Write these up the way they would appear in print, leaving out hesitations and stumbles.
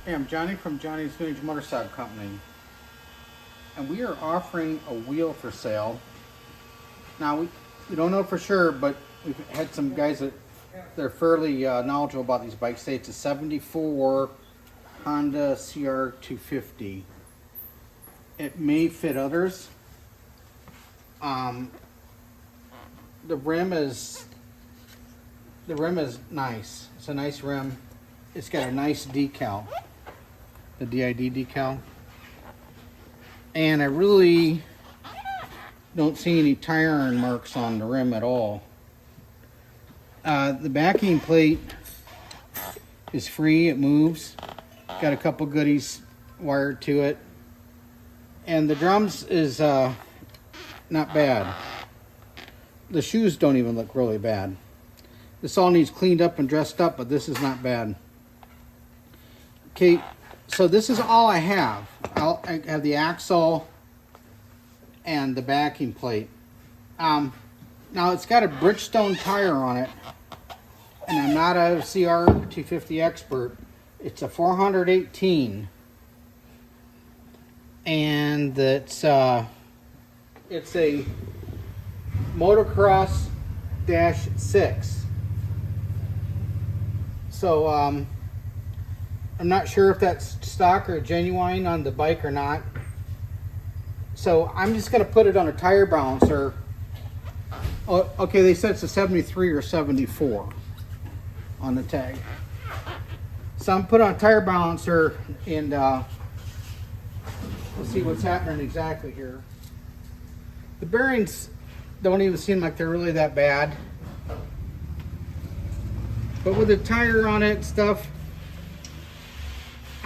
Hey, I'm Johnny from Johnny's Vintage Motorcycle Company, and we are offering a wheel for sale. Now, we don't know for sure, but we've had some guys that they're fairly knowledgeable about these bikes. Say it's a 74 Honda CR250. It may fit others. The rim is nice. It's a nice rim. It's got a nice decal, the DID decal, and I really don't see any tire iron marks on the rim at all. The backing plate is free, it moves, got a couple goodies wired to it, and the drums is not bad. The shoes don't even look really bad. This all needs cleaned up and dressed up, but this is not bad. Okay, so this is all I have. I have the axle and the backing plate. Now it's got a Bridgestone tire on it, and I'm not a CR250 expert. It's a 418, and it's a motocross -6. So I'm not sure if that's stock or genuine on the bike or not. So I'm just going to put it on a tire balancer. Oh, okay, they said it's a 73 or 74 on the tag. So I'm put on a tire balancer, and let's see what's happening exactly here. The bearings don't even seem like they're really that bad. But with the tire on it and stuff,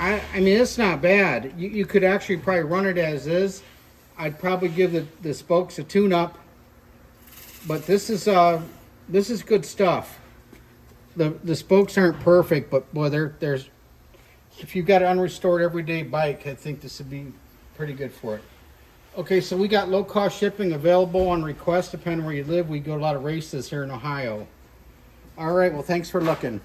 I mean, it's not bad. You could actually probably run it as is. I'd probably give the spokes a tune-up. But this is good stuff. The spokes aren't perfect, but boy, there's if you've got an unrestored everyday bike, I think this would be pretty good for it. Okay, so we got low-cost shipping available on request, depending where you live. We go to a lot of races here in Ohio. All right, well, thanks for looking.